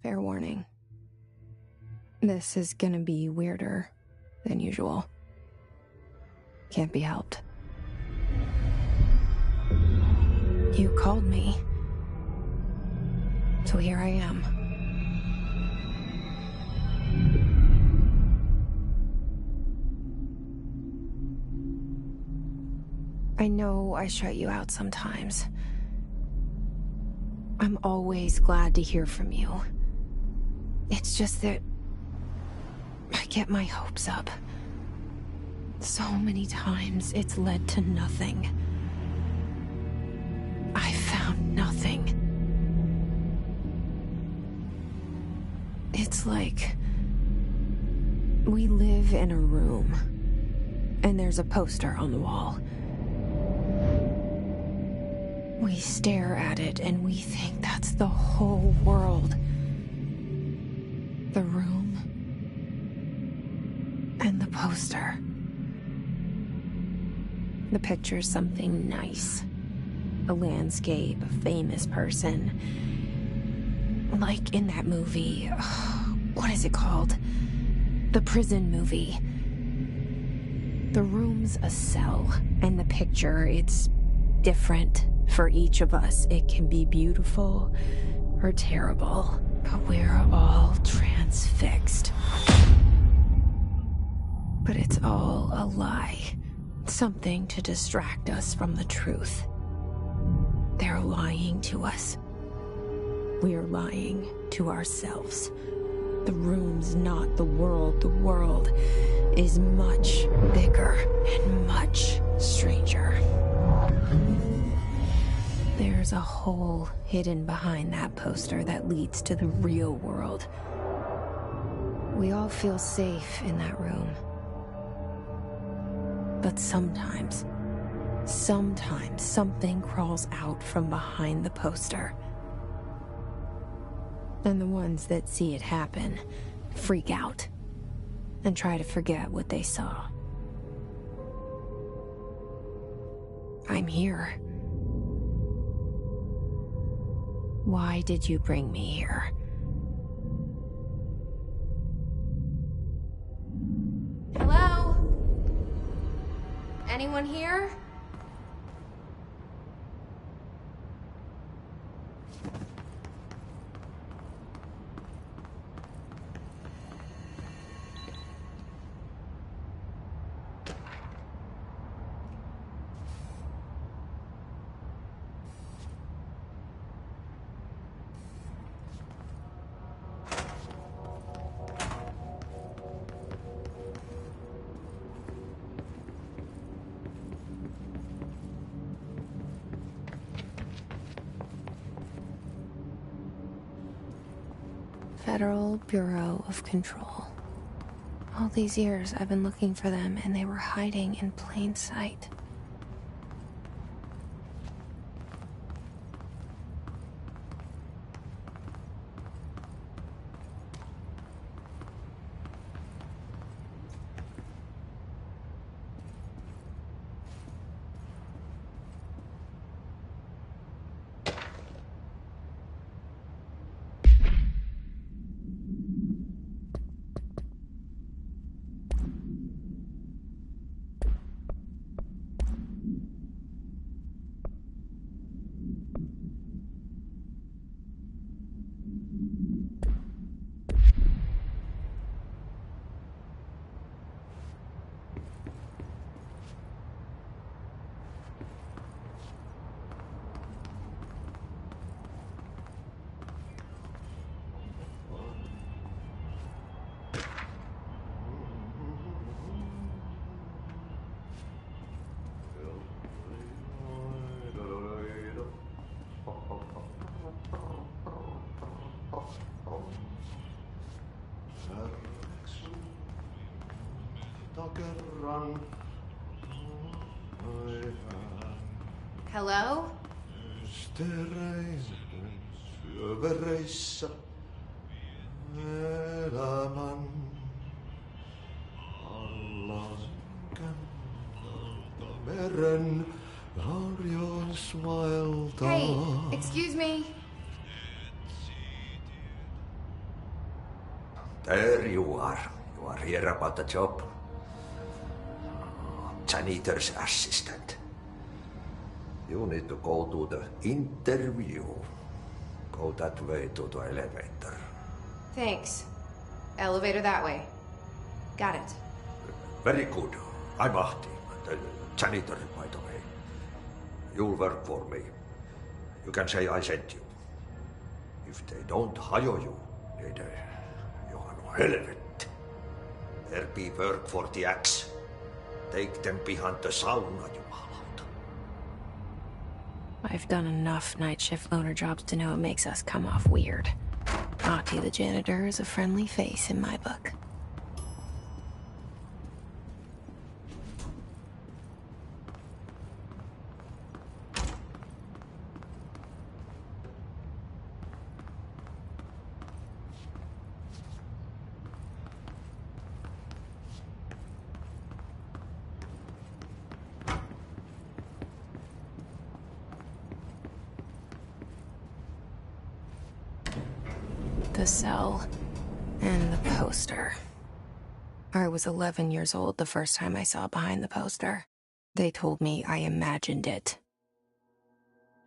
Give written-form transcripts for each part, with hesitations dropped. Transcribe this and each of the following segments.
Fair warning. This is gonna be weirder than usual. Can't be helped. You called me. So here I am. I know I shut you out sometimes. I'm always glad to hear from you. It's just that I get my hopes up. So many times it's led to nothing. I found nothing. It's like we live in a room, and there's a poster on the wall. We stare at it and we think that's the whole world. The room and the poster. The picture's something nice. A landscape, a famous person. Like in that movie, what is it called? The prison movie. The room's a cell, and the picture, it's different for each of us. It can be beautiful or terrible, but we're all transfixed. But it's all a lie. Something to distract us from the truth. They're lying to us. We're lying to ourselves. The room's not the world. The world is much bigger and much stranger. There's a hole hidden behind that poster that leads to the real world. We all feel safe in that room. But sometimes something crawls out from behind the poster. And the ones that see it happen freak out and try to forget what they saw. I'm here. Why did you bring me here? Hello? Anyone here? Federal Bureau of Control. All these years I've been looking for them, and they were hiding in plain sight. Hello? Hey, excuse me. There you are. You are here about the job. Janitor's assistant. You need to go to the interview. Go that way to the elevator. Thanks. Elevator that way. Got it. Very good. I'm Ahti, the janitor, by the way. You'll work for me. You can say I sent you. If they don't hire you, niin Johan helvet. There be work for the axe. Take them behind the sauna, jumalauta. I've done enough night shift loner jobs to know it makes us come off weird. Ahti the janitor is a friendly face in my book. The cell and the poster. I was 11 years old the first time I saw behind the poster. They told me I imagined it.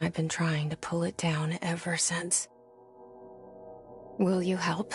I've been trying to pull it down ever since. Will you help?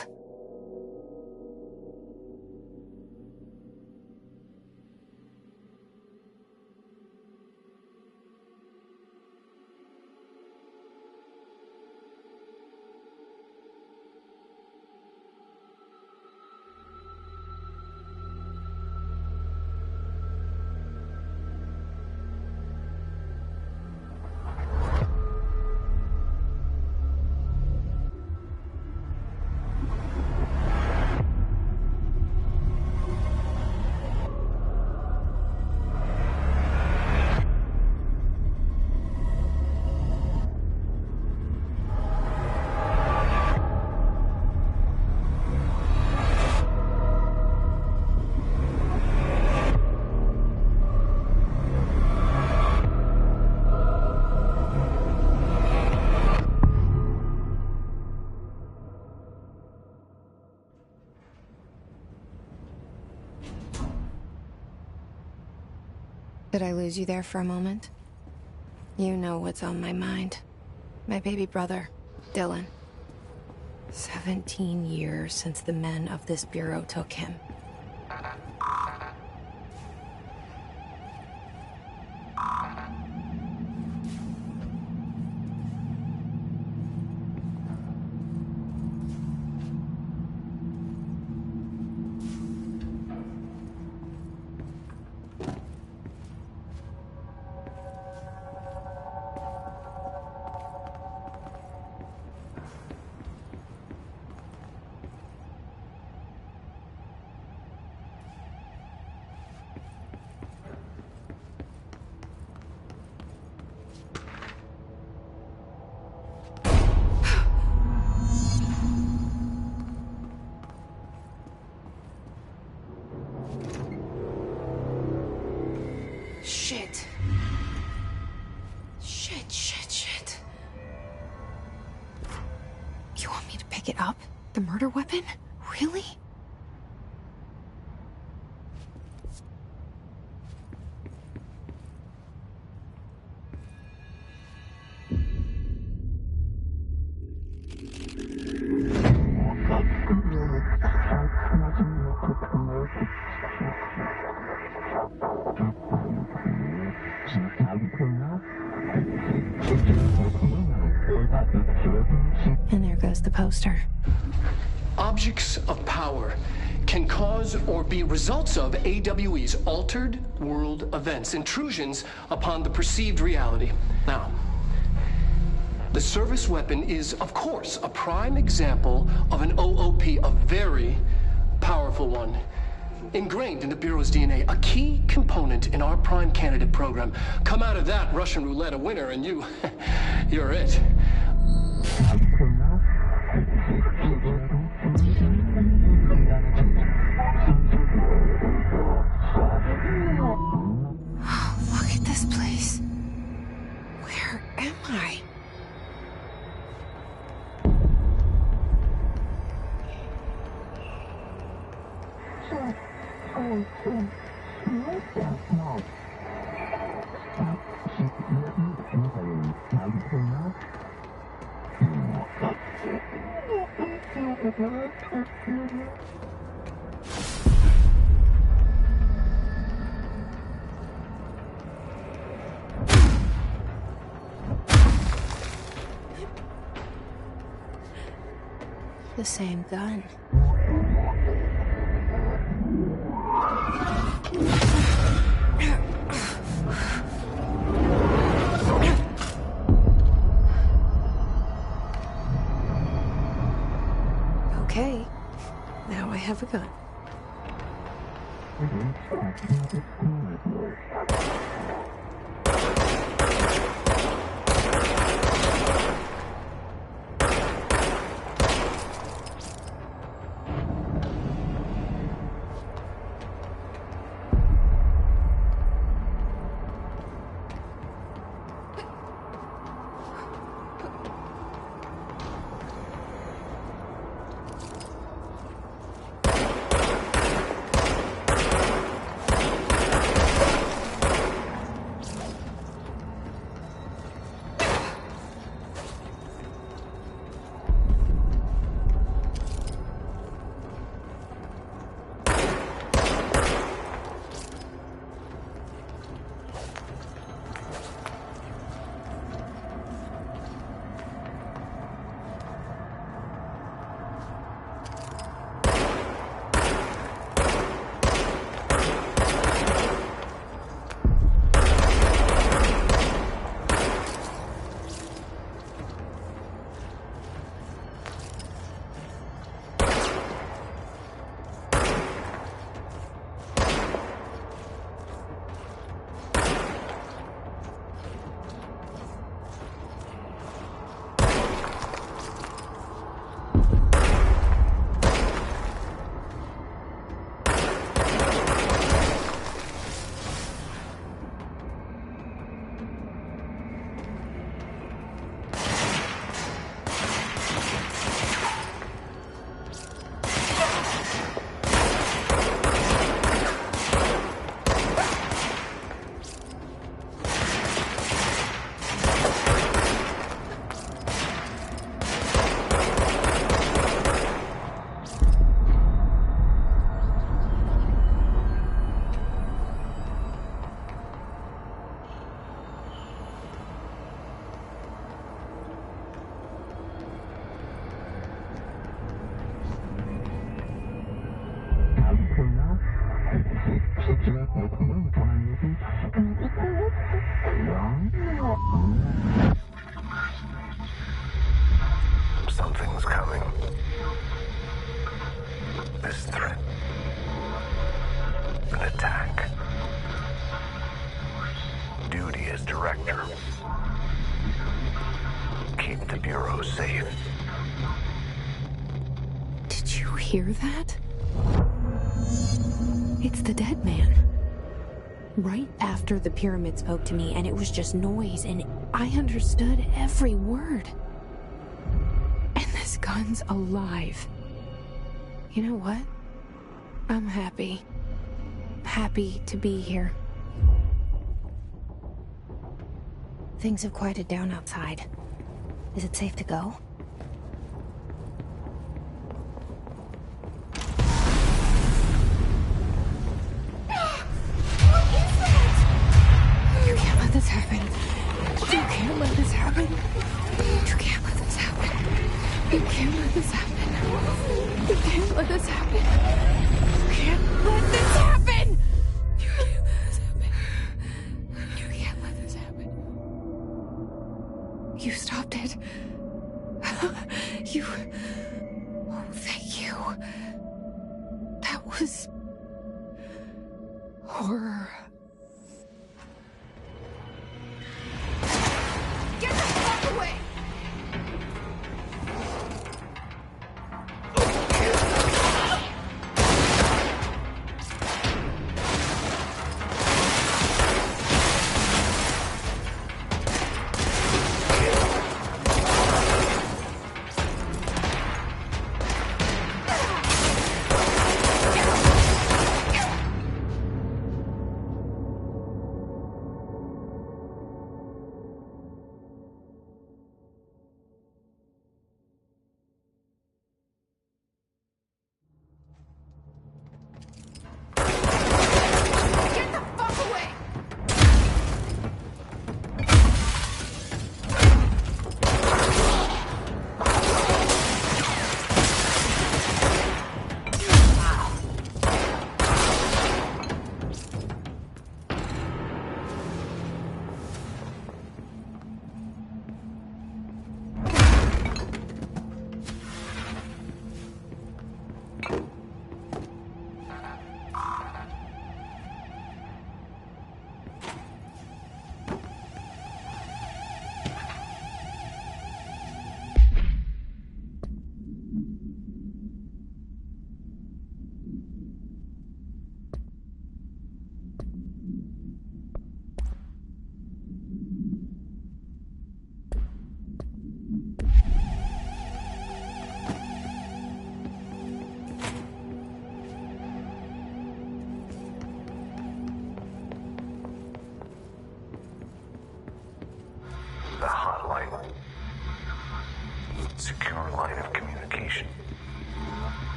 Did I lose you there for a moment? You know what's on my mind. My baby brother, Dylan. 17 years since the men of this bureau took him. Shit. Shit. You want me to pick it up? The murder weapon? Really? And there goes the poster. Objects of power can cause or be results of AWE's altered world events, intrusions upon the perceived reality. Now, the service weapon is, of course, a prime example of an OOP, a very powerful one. Ingrained in the Bureau's DNA, a key component in our prime candidate program. Come out of that Russian roulette a winner and you're it. Look at this place. Where am I? The same gun. Okay, now I have a gun. Something's coming. This threat. An attack. Duty as director. Keep the Bureau safe. Did you hear that? It's the dead man. Right after the pyramid spoke to me, and it was just noise, and I understood every word. And this gun's alive. You know what? I'm happy. Happy to be here. Things have quieted down outside. Is it safe to go? You can't let this happen. You can't let this happen. You can't let this happen. You can't let this happen. You can't let this happen. You can't let this happen. You can't let this happen. You can't let this happen. You stopped it. You... Oh, thank you. That was... horror. Get the fuck away! Secure line of communication.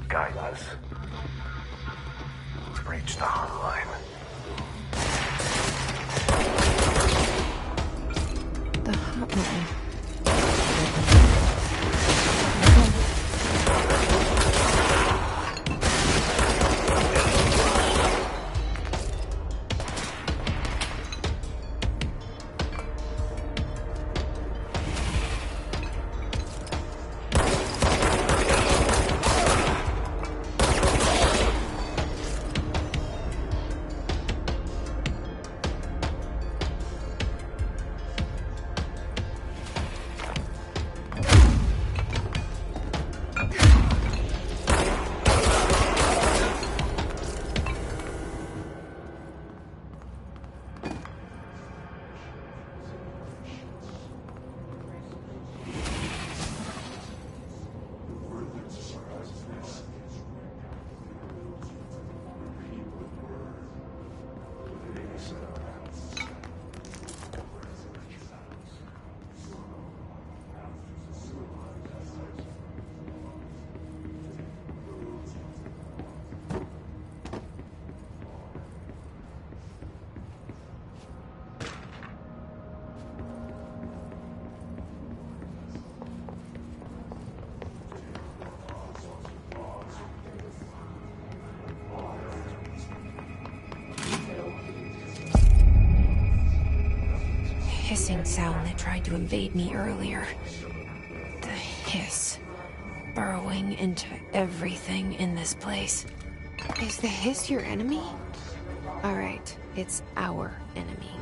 Guide us. Reach the hotline. The hotline. Hissing sound that tried to invade me earlier. The hiss. Burrowing into everything in this place. Is the hiss your enemy? Alright, it's our enemy.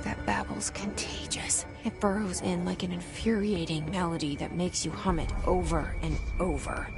That babble's contagious. It burrows in like an infuriating melody that makes you hum it over and over.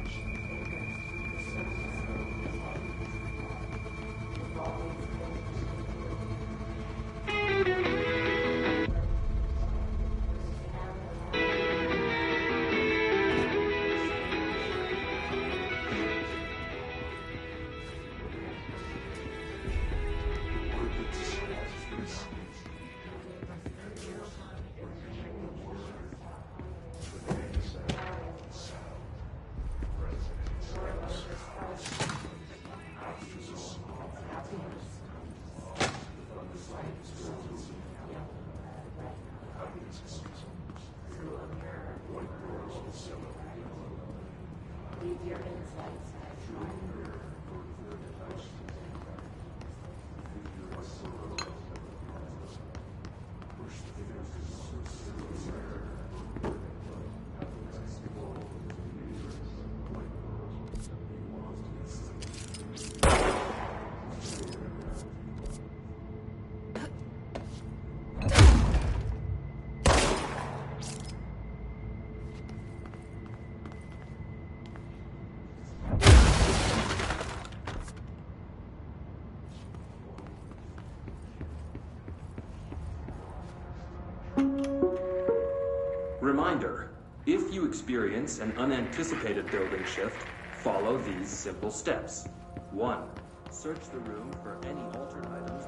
Reminder, if you experience an unanticipated building shift, follow these simple steps. 1. Search the room for any altered items.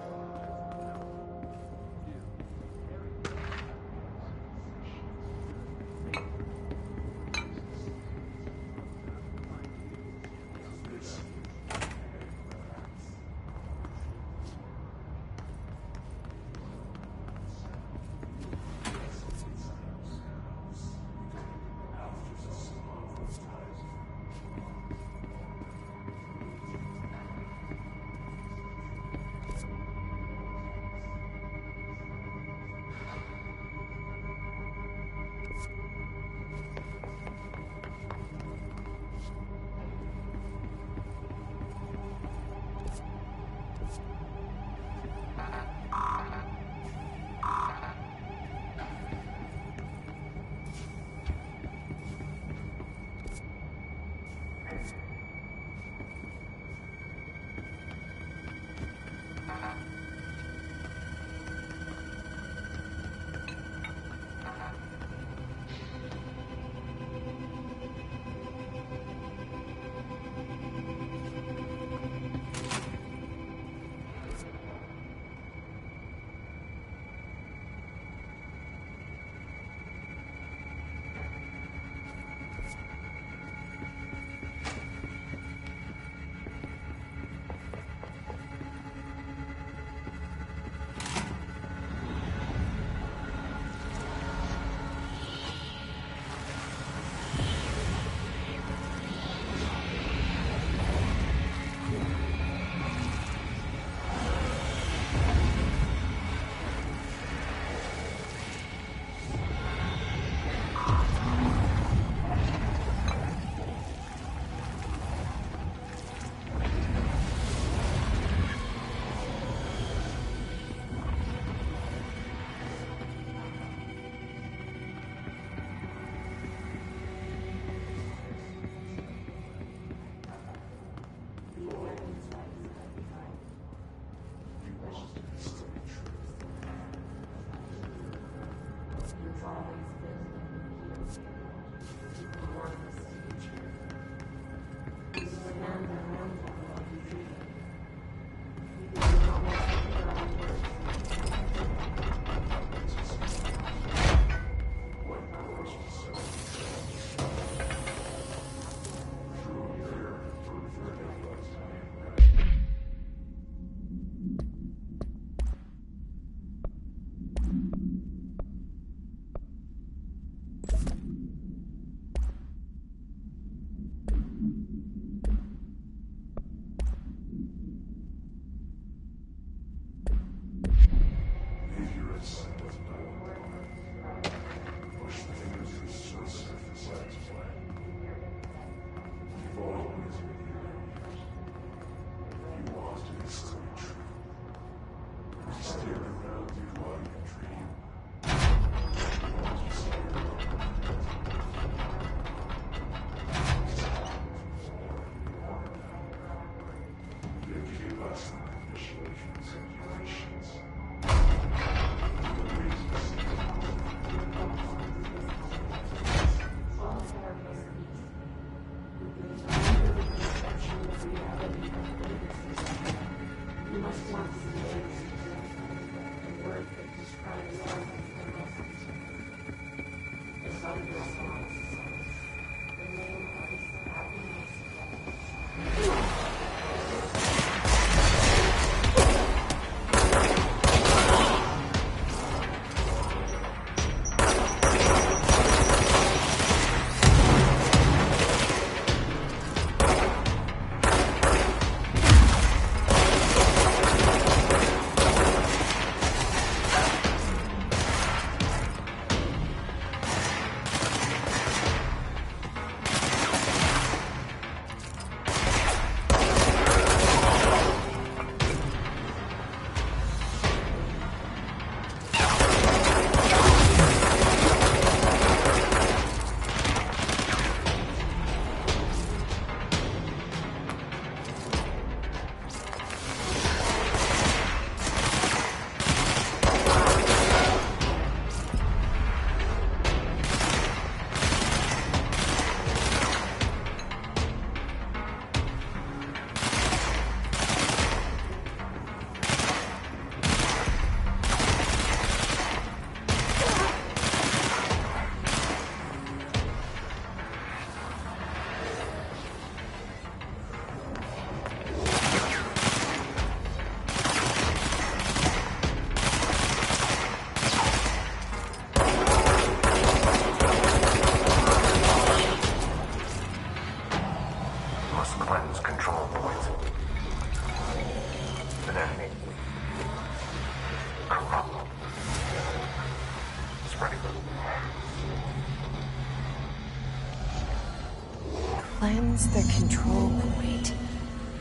Cleanse the control point.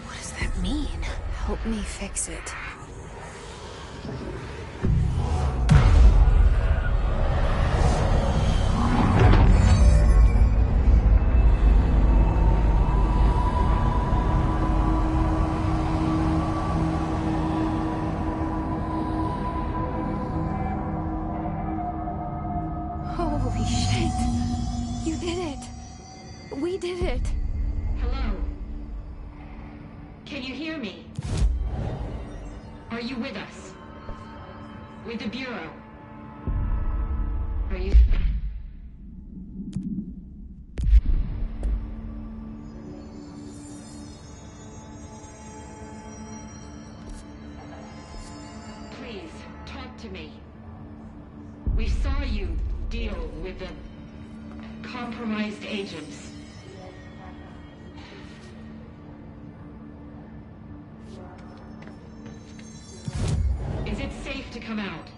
What does that mean? Help me fix it. Holy shit! You did it! We did it! Hello? Can you hear me? Are you with us? With the Bureau? Are you... Please, talk to me. We saw you deal with the compromised agents. Is it safe to come out?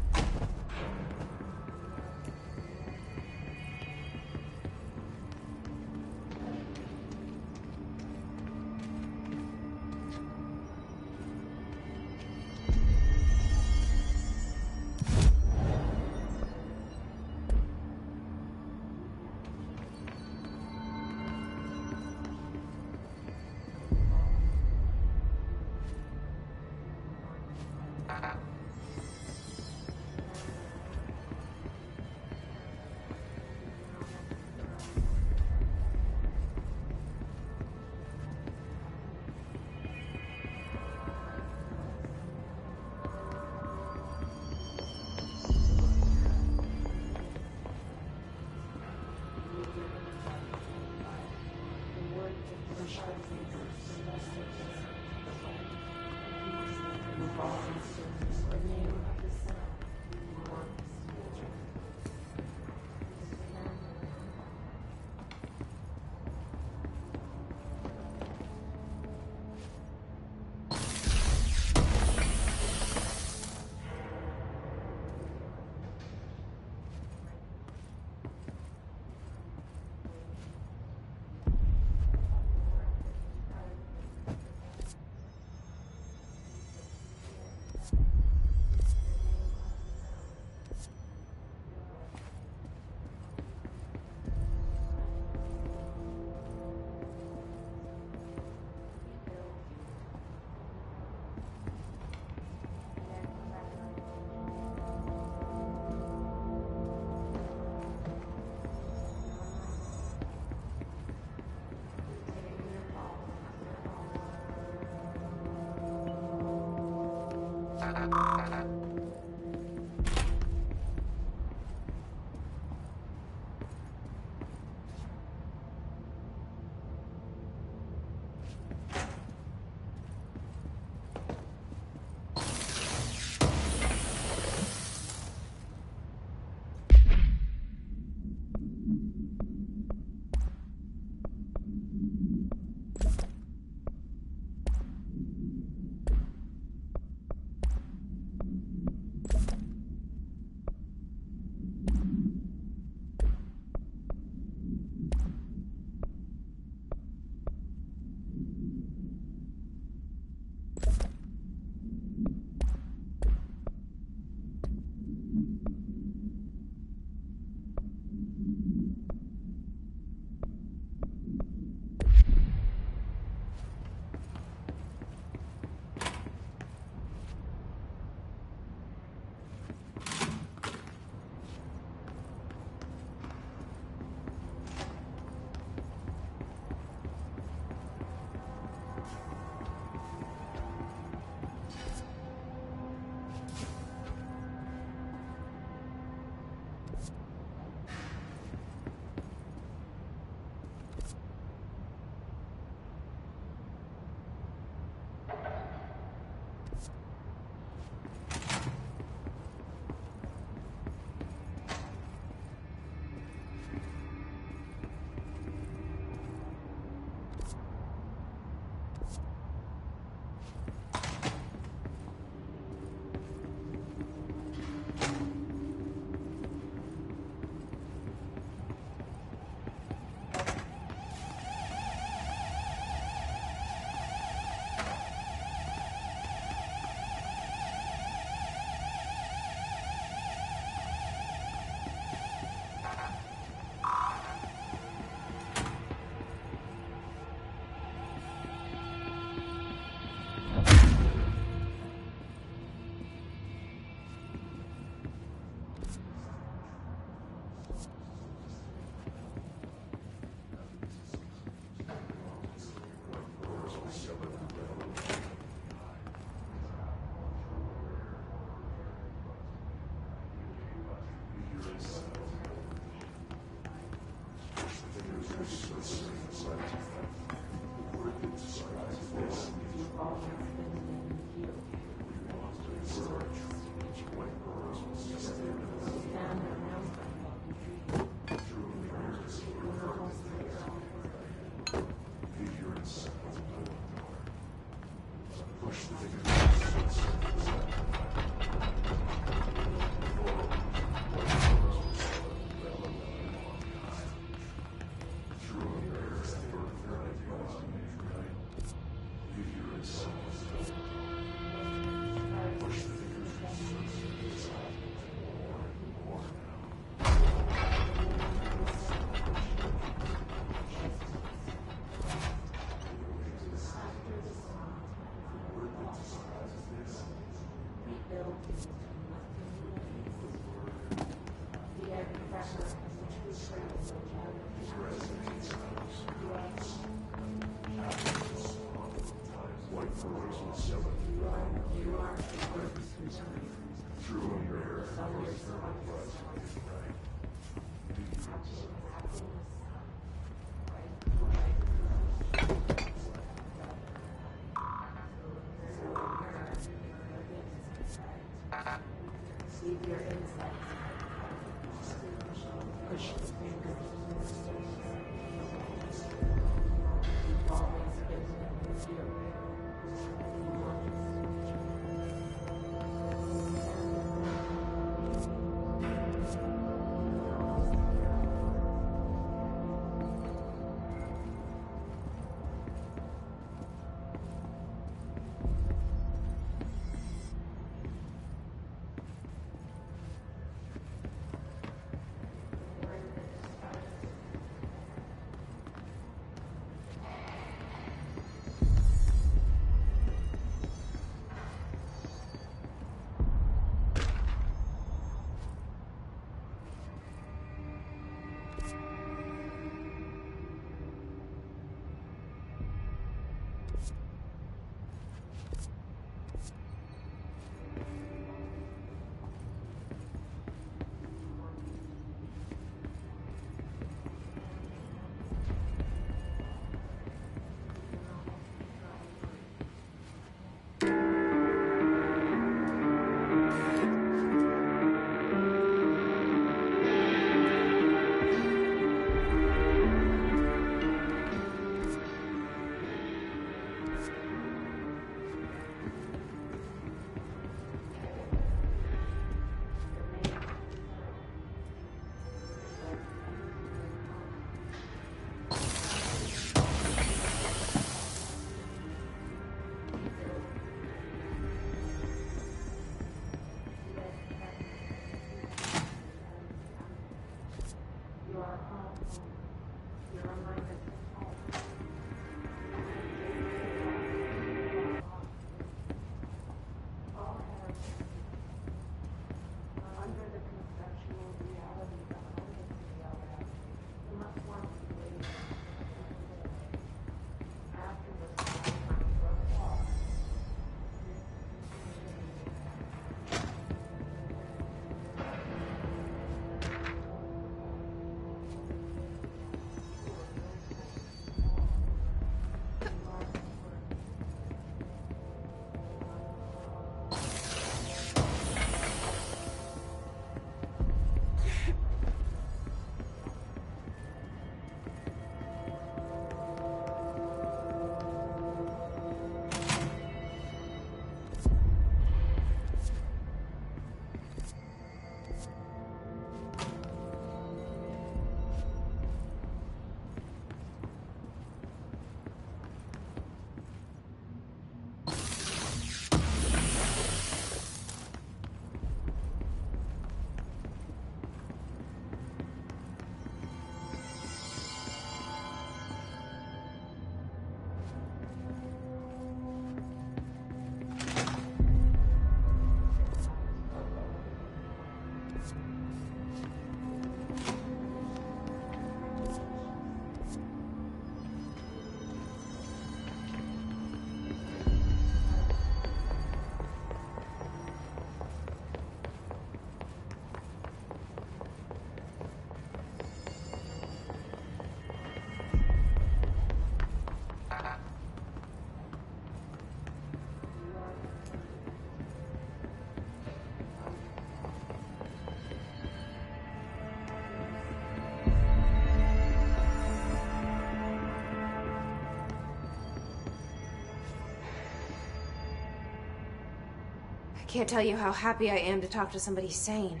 Can't tell you how happy I am to talk to somebody sane.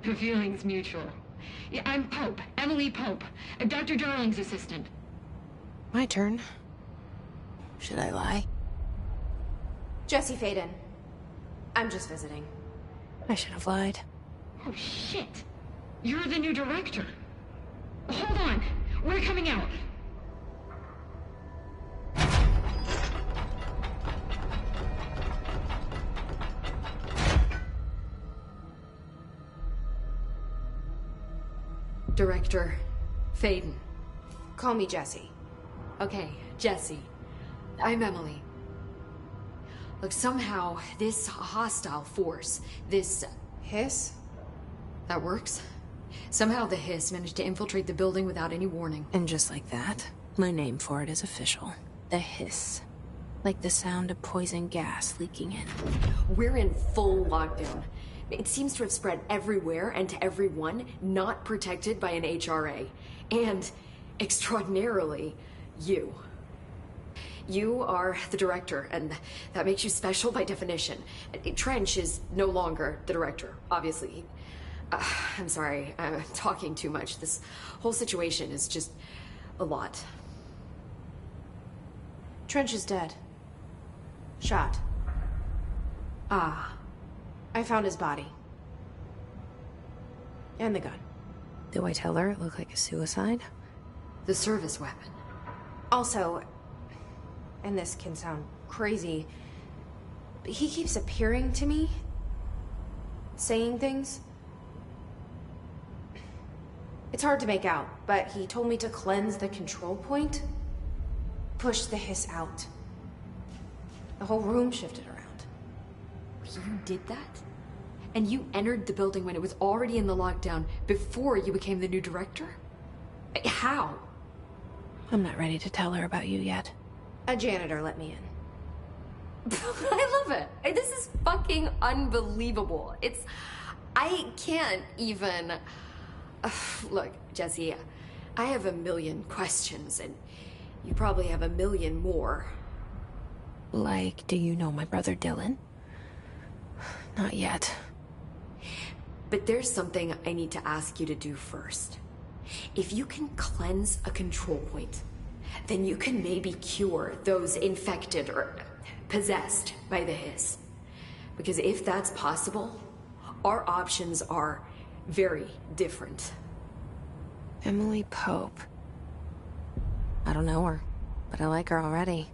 The feeling's mutual. Yeah, I'm Pope. Emily Pope. Dr. Darling's assistant. My turn. Should I lie? Jesse Faden. I'm just visiting. I should have lied. Oh, shit. You're the new director. Hold on. We're coming out. Director Faden. Call me Jesse. Okay, Jesse. I'm Emily. Look, somehow this hostile force, this... Hiss? That works? Somehow the Hiss managed to infiltrate the building without any warning. And just like that, my name for it is official. The Hiss. Like the sound of poison gas leaking in. We're in full lockdown. It seems to have spread everywhere and to everyone not protected by an HRA. And, extraordinarily, you. You are the director, and that makes you special by definition. Trench is no longer the director, obviously. I'm sorry, I'm talking too much. This whole situation is just a lot. Trench is dead. Shot. Ah. I found his body. And the gun. Do I tell her it looked like a suicide? The service weapon. Also, and this can sound crazy, but he keeps appearing to me, saying things. It's hard to make out, but he told me to cleanse the control point, push the Hiss out. The whole room shifted around. You did that? And you entered the building when it was already in the lockdown before you became the new director? How? I'm not ready to tell her about you yet. A janitor let me in. I love it. This is fucking unbelievable. I can't even... Look, Jesse, I have a million questions, and you probably have a million more. Like, do you know my brother Dylan? Not yet. But there's something I need to ask you to do first. If you can cleanse a control point, then you can maybe cure those infected or possessed by the Hiss. Because if that's possible, our options are very different. Emily Pope. I don't know her, but I like her already.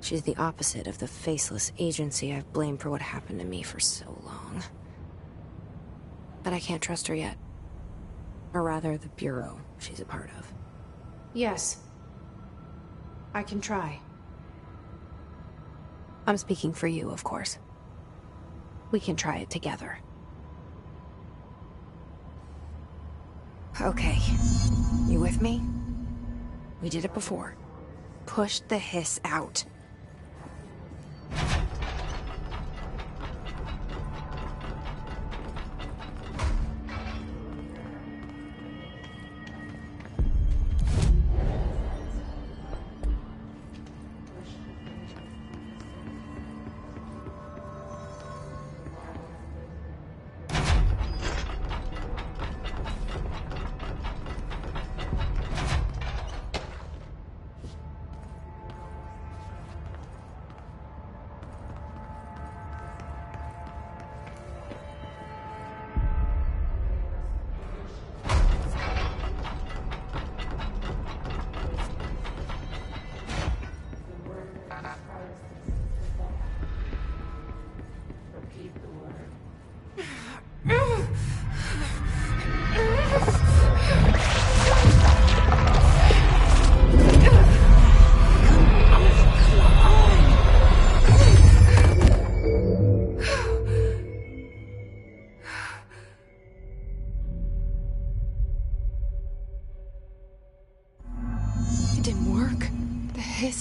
She's the opposite of the faceless agency I've blamed for what happened to me for so long. But I can't trust her yet. Or rather, the Bureau she's a part of. Yes. I can try. I'm speaking for you, of course. We can try it together. Okay. You with me? We did it before. Push the Hiss out.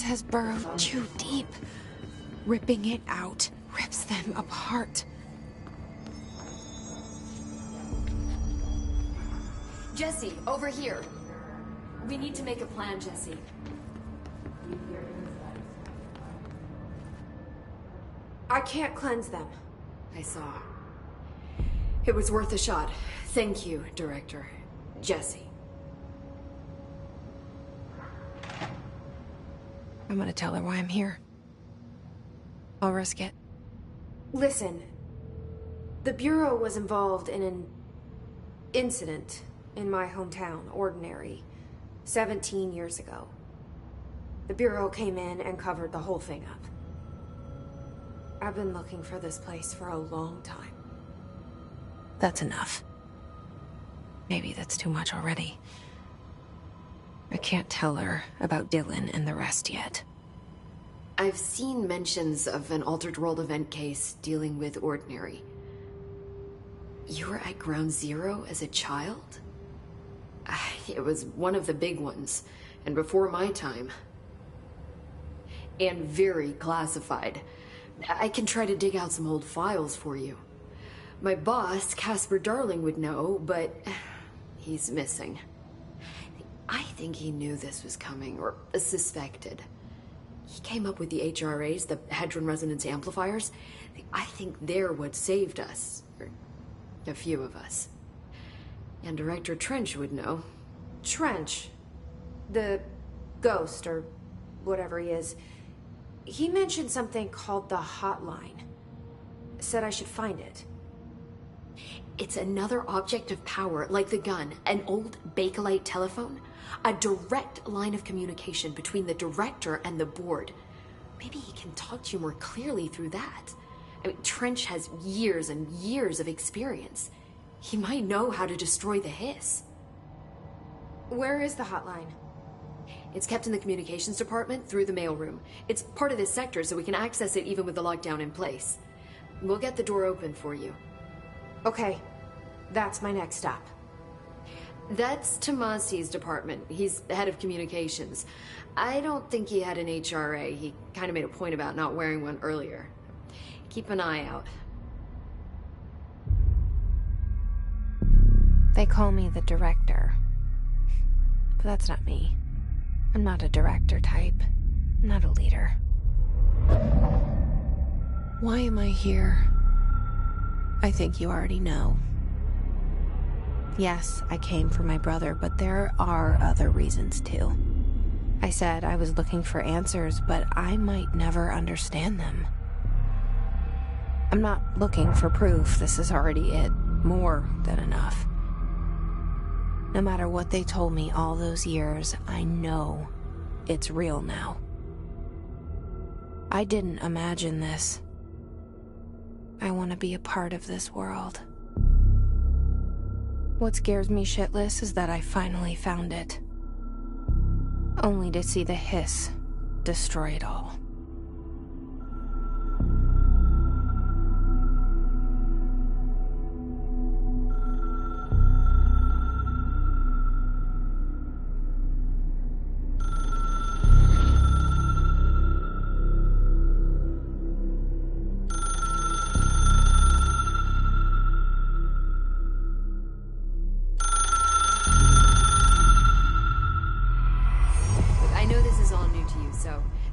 Has burrowed too deep. Ripping it out rips them apart. Jesse, over here. We need to make a plan, Jesse. I can't cleanse them. I saw. It was worth a shot. Thank you, Director. Jesse. I'm gonna tell her why I'm here. I'll risk it. Listen, the Bureau was involved in an incident in my hometown, Ordinary, 17 years ago. The Bureau came in and covered the whole thing up. I've been looking for this place for a long time. That's enough. Maybe that's too much already. I can't tell her about Dylan and the rest yet. I've seen mentions of an Altered World event case dealing with Ordinary. You were at Ground Zero as a child? It was one of the big ones, and before my time. And very classified. I can try to dig out some old files for you. My boss, Casper Darling, would know, but he's missing. I think he knew this was coming, or suspected. He came up with the HRAs, the Hadron Resonance Amplifiers. I think they're what saved us. Or a few of us. And Director Trench would know. Trench, the ghost, or whatever he is, he mentioned something called the Hotline. Said I should find it. It's another object of power, like the gun, an old Bakelite telephone. A direct line of communication between the director and the board. Maybe he can talk to you more clearly through that. I mean, Trench has years and years of experience. He might know how to destroy the Hiss. Where is the hotline? It's kept in the communications department through the mailroom. It's part of this sector, so we can access it even with the lockdown in place. We'll get the door open for you. Okay, that's my next stop. That's Tomasi's department. He's head of communications. I don't think he had an HRA. He kind of made a point about not wearing one earlier. Keep an eye out. They call me the director. But that's not me. I'm not a director type. I'm not a leader. Why am I here? I think you already know. Yes, I came for my brother, but there are other reasons too. I said I was looking for answers, but I might never understand them. I'm not looking for proof. This is already it. More than enough. No matter what they told me all those years, I know it's real now. I didn't imagine this. I want to be a part of this world. What scares me shitless is that I finally found it. Only to see the Hiss destroy it all.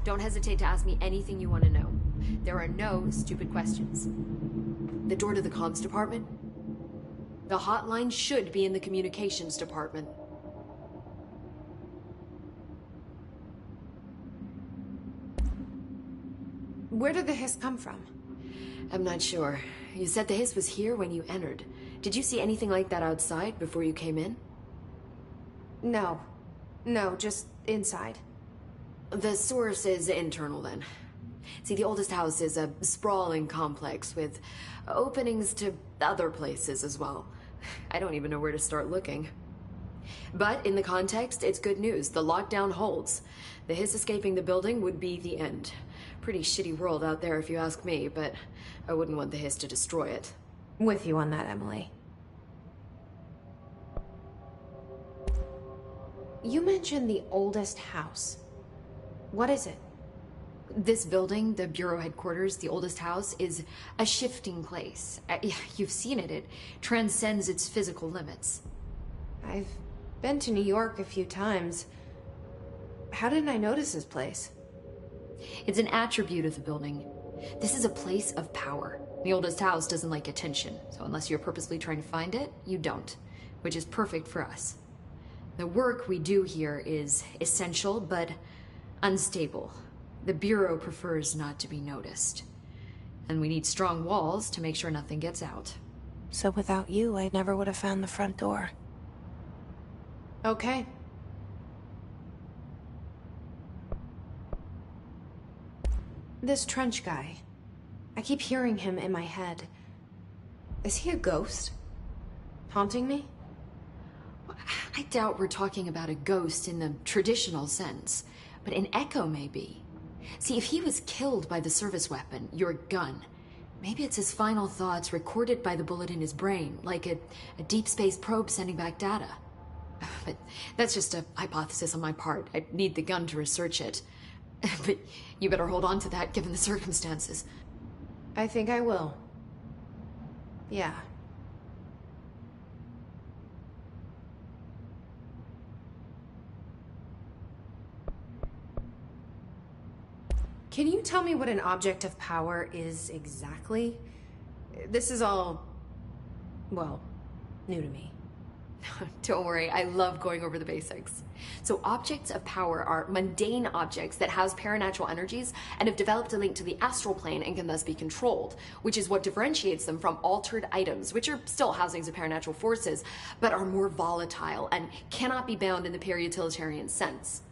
Don't hesitate to ask me anything you want to know. There are no stupid questions. The door to the comms department? The hotline should be in the communications department. Where did the Hiss come from? I'm not sure. You said the Hiss was here when you entered. Did you see anything like that outside before you came in? No. No, just inside. The source is internal, then. See, the oldest house is a sprawling complex with openings to other places as well. I don't even know where to start looking. But in the context, it's good news. The lockdown holds. The Hiss escaping the building would be the end. Pretty shitty world out there if you ask me, but I wouldn't want the Hiss to destroy it. With you on that, Emily. You mentioned the oldest house. What is it? This building, the Bureau headquarters, the oldest house, is a shifting place. You've seen it. It transcends its physical limits. I've been to New York a few times. How didn't I notice this place? It's an attribute of the building. This is a place of power. The oldest house doesn't like attention, so unless you're purposely trying to find it, you don't, which is perfect for us. The work we do here is essential, but unstable. The Bureau prefers not to be noticed. And we need strong walls to make sure nothing gets out. So without you, I never would have found the front door. Okay. This Trench guy. I keep hearing him in my head. Is he a ghost? Haunting me? I doubt we're talking about a ghost in the traditional sense, but an echo maybe. See, if he was killed by the service weapon, your gun, maybe it's his final thoughts recorded by the bullet in his brain, like a deep space probe sending back data. But that's just a hypothesis on my part. I need the gun to research it. But you better hold on to that given the circumstances. I think I will. Yeah. Can you tell me what an object of power is exactly? This is all, well, new to me. Don't worry, I love going over the basics. So objects of power are mundane objects that house paranatural energies and have developed a link to the astral plane and can thus be controlled, which is what differentiates them from altered items, which are still housings of paranatural forces, but are more volatile and cannot be bound in the pure utilitarian sense.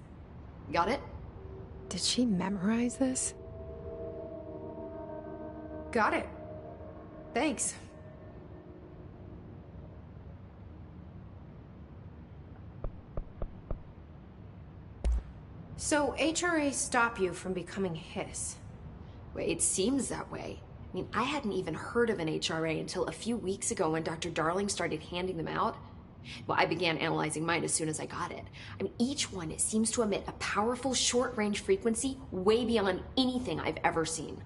Got it? Did she memorize this? Got it. Thanks. So, HRA stop you from becoming Hiss? Well, it seems that way. I mean, I hadn't even heard of an HRA until a few weeks ago when Dr. Darling started handing them out. Well, I began analyzing mine as soon as I got it. I mean, each one seems to emit a powerful short-range frequency way beyond anything I've ever seen.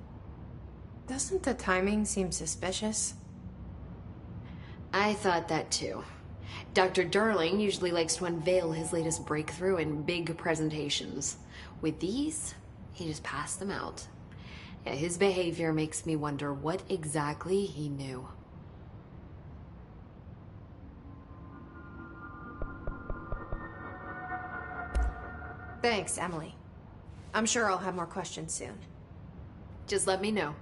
Doesn't the timing seem suspicious? I thought that too. Dr. Darling usually likes to unveil his latest breakthrough in big presentations. With these, he just passed them out. Yeah, his behavior makes me wonder what exactly he knew. Thanks, Emily. I'm sure I'll have more questions soon. Just let me know.